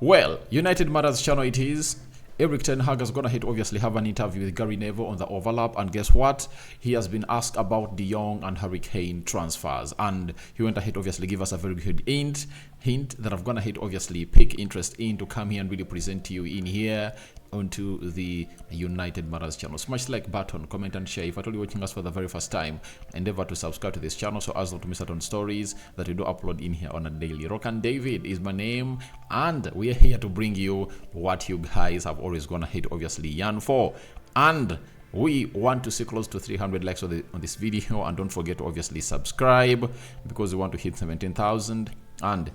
Well, United Matters channel it is. Erik Ten Hag is going to obviously have an interview with Gary Neville on the overlap, and guess what? He has been asked about De Jong and Harry Kane transfers, and he went ahead obviously give us a very good hint that I've gonna obviously pick interest in to come here and really present to you in here onto the United Matters channel. Smash the like button, comment and share. If at all you're watching us for the very first time, endeavor to subscribe to this channel so as not to miss out on stories that we do upload in here on a daily. Rock and David is my name, and we are here to bring you what you guys have always gonna hit obviously yearn for. And we want to see close to 300 likes on this video, and don't forget to obviously subscribe because we want to hit 17,000 and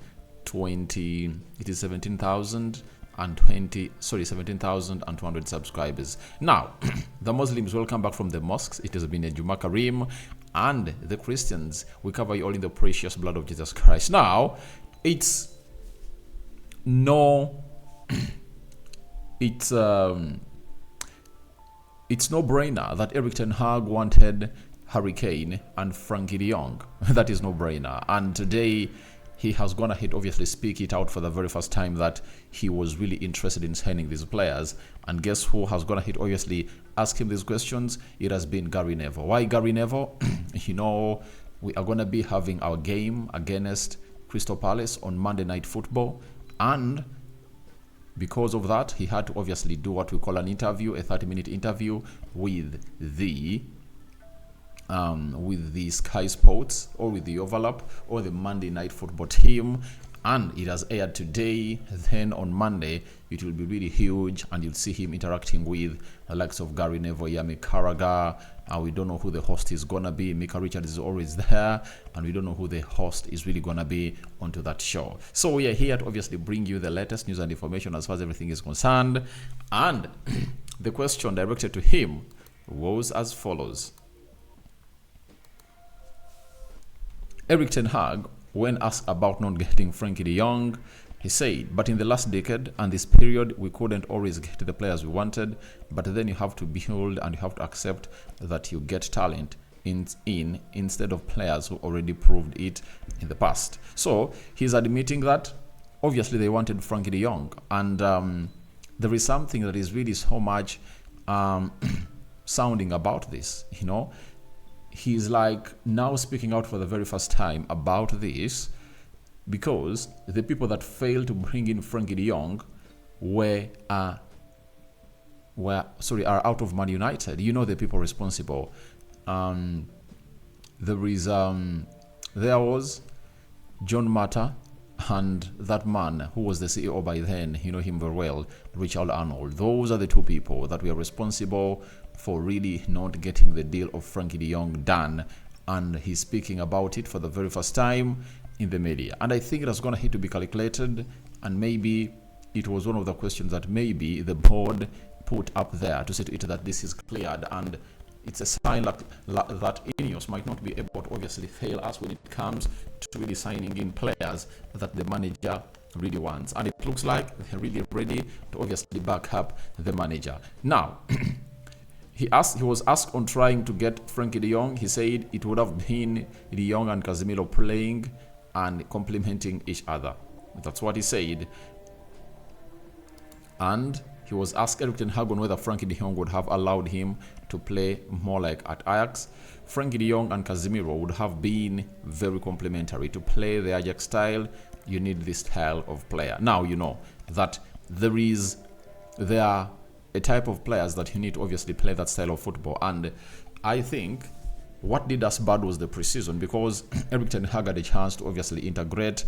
20. It is 17,200 subscribers. Now, the Muslims welcome back from the mosques. It has been a Juma Kareem, and the Christians, we cover you all in the precious blood of Jesus Christ. Now, it's no brainer that Erik Ten Hag wanted Harry Kane and Frenkie de Jong. That is no brainer, and today he has gone ahead obviously speak it out for the very first time that he was really interested in signing these players. And guess who has gone ahead obviously ask him these questions? It has been Gary Neville. Why Gary Neville? You know, we are going to be having our game against Crystal Palace on Monday Night Football, and because of that he had to obviously do what we call an interview, a 30-minute interview with the Sky Sports, or with the Overlap, or the Monday Night Football team, and it has aired today. Then on Monday it will be really huge, and you'll see him interacting with the likes of Gary Neville, Yami Carragher, and we don't know who the host is gonna be. Mika Richards is always there, and we don't know who the host is really gonna be onto that show. So we are here to obviously bring you the latest news and information as far as everything is concerned. And the question directed to him was as follows. Erik Ten Hag, when asked about not getting Frenkie de Jong, he said, but in the last decade and this period, we couldn't always get the players we wanted, but then you have to build and you have to accept that you get talent in instead of players who already proved it in the past. So he's admitting that obviously they wanted Frenkie de Jong, and there is something that is really so much sounding about this, you know. He's like now speaking out for the very first time about this because the people that failed to bring in Frenkie de Jong are out of Man United. You know, the people responsible. There was John Mata and that man who was the CEO by then, you know him very well, Richard Arnold. Those are the two people that were responsible for really not getting the deal of Frenkie de Jong done, and he's speaking about it for the very first time in the media. And I think it has gonna need to be calculated, and maybe it was one of the questions that maybe the board put up there to say to it that this is cleared, and it's a sign that Ineos might not be able to obviously fail us when it comes to really signing in players that the manager really wants, and it looks like they're really ready to obviously back up the manager. Now, he was asked on trying to get Frenkie de Jong. He said it would have been de Jong and Casemiro playing and complementing each other. That's what he said. And he was asked Erik Ten Hag on whether Frenkie de Jong would have allowed him to play more like at Ajax. Frenkie de Jong and Casemiro would have been very complementary. To play the Ajax style, you need this style of player. Now you know that there are a type of players that you need to obviously play that style of football, and I think what did us bad was the preseason, because Erik Ten Hag had a chance to obviously integrate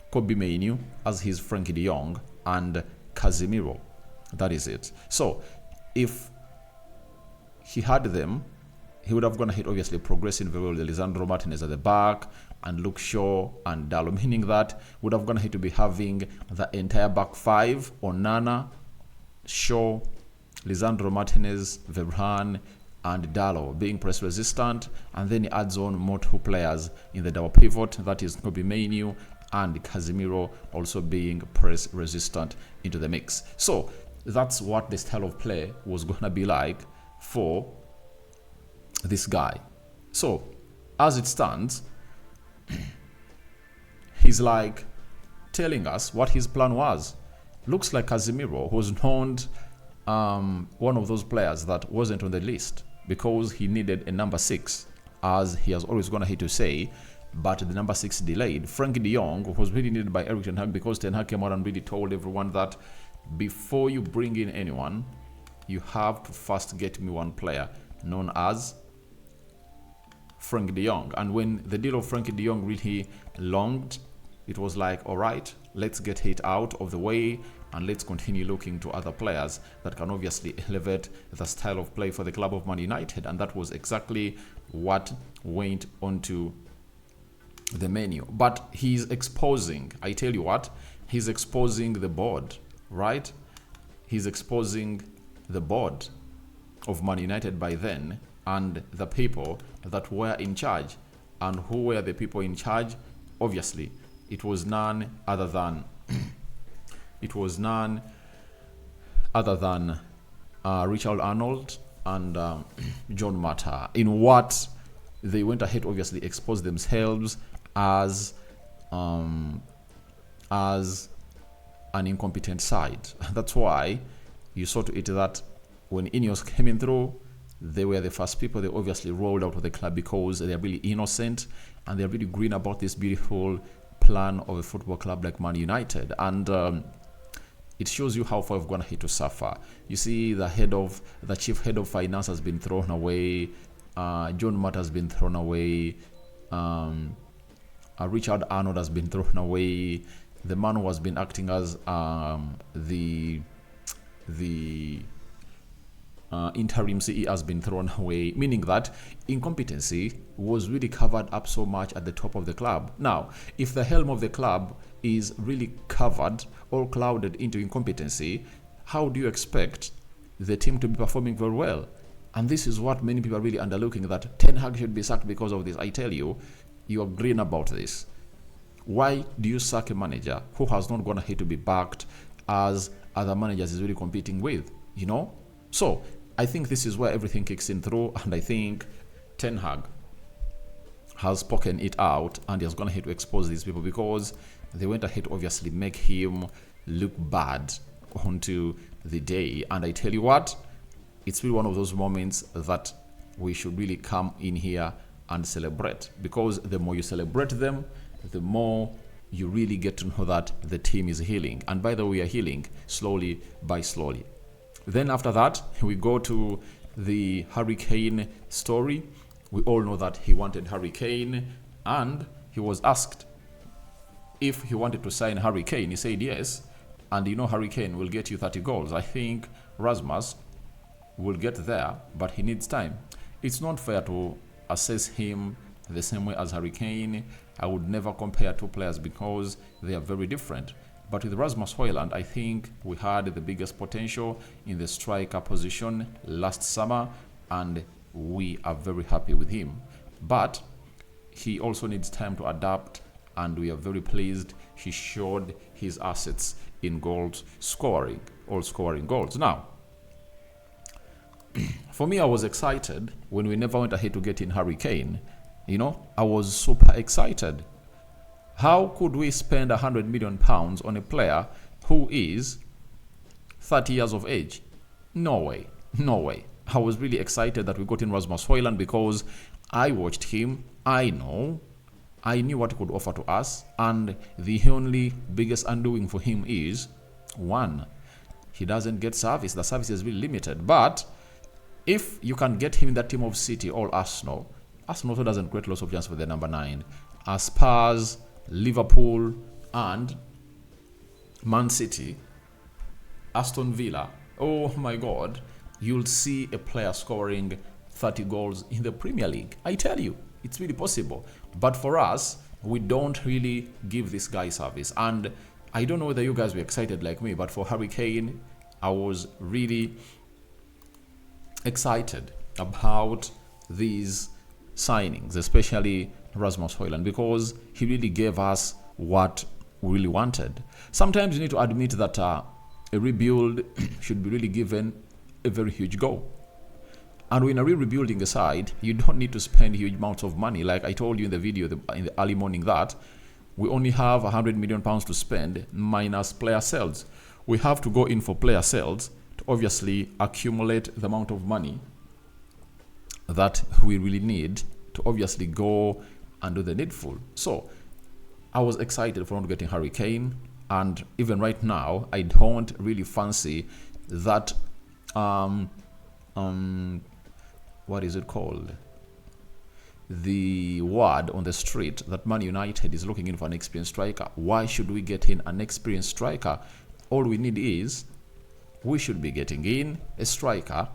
Kobe Mainoo as his Frenkie de Jong and Casemiro. That is it. So if he had them, he would have gone ahead obviously progressing very well with Lisandro Martinez at the back and Luke Shaw and Dalot, meaning that would have gone ahead to be having the entire back five: Onana, Shaw, Lisandro Martinez, Varane, and Dalot being press resistant, and then he adds on more two players in the double pivot, that is Kobe Mainoo and Casemiro also being press resistant into the mix. So that's what the style of play was gonna be like for this guy. So as it stands, he's like telling us what his plan was. looks like Casemiro, who's not one of those players that wasn't on the list because he needed a number 6, as he has always gone ahead to say, but the number 6 delayed. Frenkie de Jong was really needed by Erik ten Hag because Ten Hag came out and really told everyone that before you bring in anyone, you have to first get me one player known as Frenkie de Jong. And when the deal of Frenkie de Jong really longed, it was like, all right, let's get it out of the way and let's continue looking to other players that can obviously elevate the style of play for the club of Man United. And that was exactly what went onto the menu. But he's exposing, I tell you what, he's exposing the board, right? He's exposing the board of Man United by then and the people that were in charge. And who were the people in charge? Obviously, it was none other than Richard Arnold and John Mata, in what they went ahead obviously exposed themselves as an incompetent side. That's why you saw to it that when Ineos came in through, they were the first people they obviously rolled out of the club because they're really innocent and they're really green about this beautiful plan of a football club like Man United. And it shows you how far we've gone ahead to suffer. You see, the chief head of finance has been thrown away. John Matt has been thrown away. Richard Arnold has been thrown away. The man who has been acting as the interim CE has been thrown away, meaning that incompetency was really covered up so much at the top of the club. Now, if the helm of the club is really covered or clouded into incompetency, how do you expect the team to be performing very well? And this is what many people are really underlooking, that Ten Hag should be sacked because of this. I tell you, you are green about this. Why do you sack a manager who has not gone ahead to be backed as other managers is really competing with, you know? So I think this is where everything kicks in through, and I think Ten Hag has spoken it out and he has gone ahead to expose these people because they went ahead to obviously make him look bad onto the day. And I tell you what, it's really one of those moments that we should really come in here and celebrate, because the more you celebrate them, the more you really get to know that the team is healing. And by the way, we are healing slowly by slowly. Then after that, we go to the Harry Kane story. We all know that he wanted Harry Kane, and he was asked if he wanted to sign Harry Kane. He said yes, and you know Harry Kane will get you 30 goals. I think Rasmus will get there, but he needs time. It's not fair to assess him the same way as Harry Kane. I would never compare two players because they are very different. But with Rasmus Hojlund, I think we had the biggest potential in the striker position last summer, and we are very happy with him. But he also needs time to adapt, and we are very pleased he showed his assets in goals scoring, all scoring goals. Now, for me, I was excited when we never went ahead to get in Harry Kane. You know, I was super excited. How could we spend £100 million on a player who is 30 years of age? No way. No way. I was really excited that we got in Rasmus Hojlund because I watched him. I knew what he could offer to us. And the only biggest undoing for him is, one, he doesn't get service. The service is really limited. But if you can get him in that team of City or Arsenal also doesn't create lots of chance for the number 9. As Spurs, Liverpool, and Man City, Aston Villa, oh my God, you'll see a player scoring 30 goals in the Premier League. I tell you, it's really possible. But for us, we don't really give this guy service. And I don't know whether you guys were excited like me, but for Harry Kane, I was really excited about these signings, especially Rasmus Hojlund, because he really gave us what we really wanted. Sometimes you need to admit that a rebuild should be really given a very huge go. And when you're rebuilding a side, you don't need to spend huge amounts of money. Like I told you in the video in the early morning that we only have £100 million to spend minus player sales. we have to go in for player sales to obviously accumulate the amount of money that we really need to obviously go and do the needful. So I was excited for not getting Harry Kane, and even right now I don't really fancy that what is it called, the word on the street that Man United is looking in for an experienced striker. Why should we get in an experienced striker? All we need is, we should be getting in a striker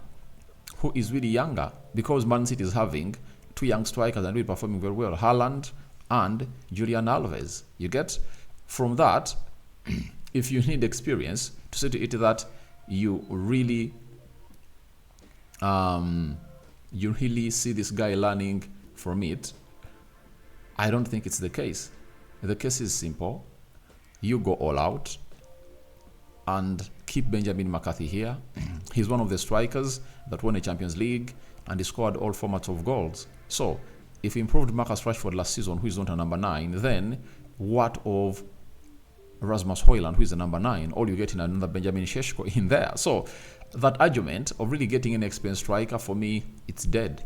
who is really younger, because Man City is having two young strikers and really performing very well, Hojlund and Julian Alves. You get? From that, if you need experience to see to it that you really see this guy learning from it, I don't think it's the case. The case is simple. You go all out and keep Benjamin McCarthy here. He's one of the strikers that won a Champions League and he scored all formats of goals. So if he improved Marcus Rashford last season, who is not a number 9, then what of Rasmus Hojlund, who is a number 9? All you get in another Benjamin Šeško in there. So that argument of really getting an experienced striker, for me, it's dead.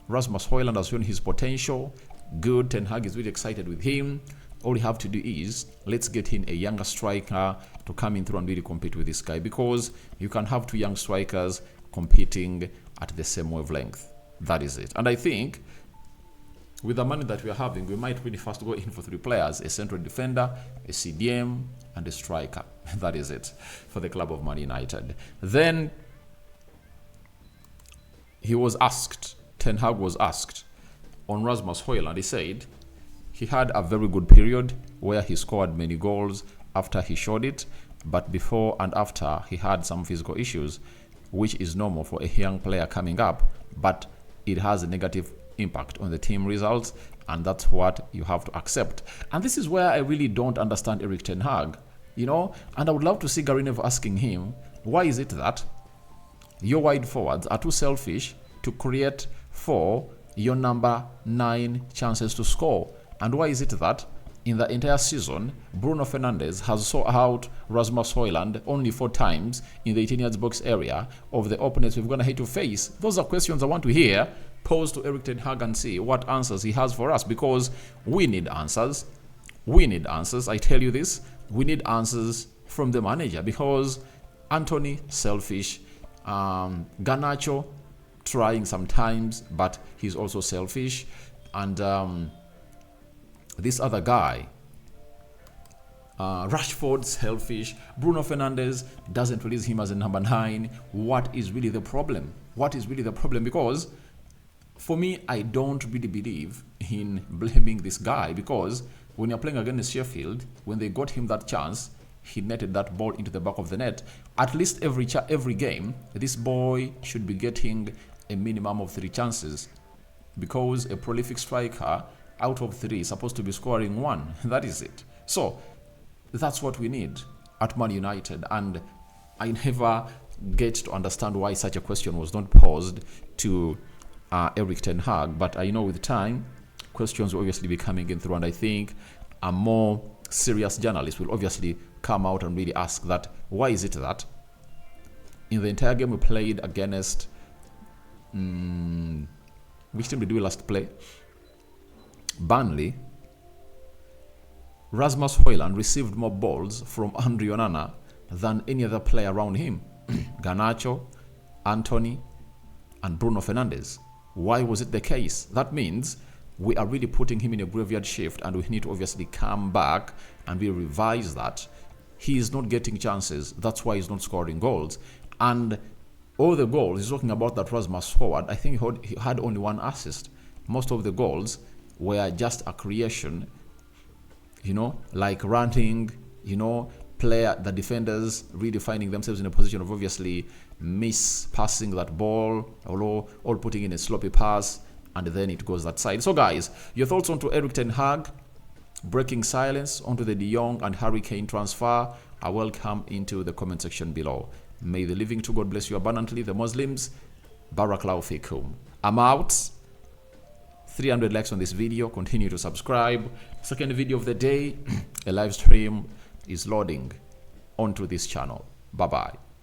Rasmus Hojlund has shown his potential. Good. Ten Hag is really excited with him. All you have to do is, let's get in a younger striker to come in through and really compete with this guy, because you can have two young strikers competing at the same wavelength. That is it. And I think with the money that we are having, we might really first go in for 3 players: a central defender, a CDM, and a striker. That is it for the club of Man United. Then he was asked, Ten Hag was asked on Rasmus Hojlund. He said he had a very good period where he scored many goals after he showed it, but before and after he had some physical issues, which is normal for a young player coming up, but it has a negative impact on the team results, and that's what you have to accept. And this is where I really don't understand Erik Ten Hag, and I would love to see Gary Neville asking him, why is it that your wide forwards are too selfish to create for your number 9 chances to score? And why is it that in the entire season, Bruno Fernandes has sought out Rasmus Hojlund only 4 times in the 18 yards box area of the opponents we're going to hate to face? Those are questions I want to hear posed to Erik Ten Hag and see what answers he has for us, because we need answers. We need answers. I tell you this, we need answers from the manager, because Anthony, selfish. Garnacho, trying sometimes, but he's also selfish. And this other guy, Rashford, selfish. Bruno Fernandes doesn't release him as a number 9. What is really the problem? What is really the problem? Because for me, I don't really believe in blaming this guy, because when you're playing against Sheffield, when they got him that chance, he netted that ball into the back of the net. At least every game, this boy should be getting a minimum of 3 chances, because a prolific striker out of 3 is supposed to be scoring 1. That is it. So that's what we need at Man United, and I never get to understand why such a question was not posed to Erik Ten Hag. But I know with time, questions will obviously be coming in through, and I think a more serious journalist will obviously come out and really ask that, why is it that in the entire game we played against which team did we last play? Burnley. Rasmus Hojlund received more balls from Andre Onana than any other player around him. Garnacho, Anthony, and Bruno Fernandes. Why was it the case? That means we are really putting him in a graveyard shift, and we need to obviously come back and we revise that. He is not getting chances. That's why he's not scoring goals. And all the goals, he's talking about that Rasmus Hojlund, I think he had only 1 assist. Most of the goals were just a creation, like running, the defenders really finding themselves in a position of obviously passing that ball, or putting in a sloppy pass, and then it goes that side. So guys, your thoughts onto Erik Ten Hag breaking silence onto the De Jong and Harry Kane transfer are welcome into the comment section below. May the living to God bless you abundantly. The Muslims, Barakallahu fikum. I'm out. 300 likes on this video. Continue to subscribe. Second video of the day, a live stream is loading. onto this channel. Bye bye.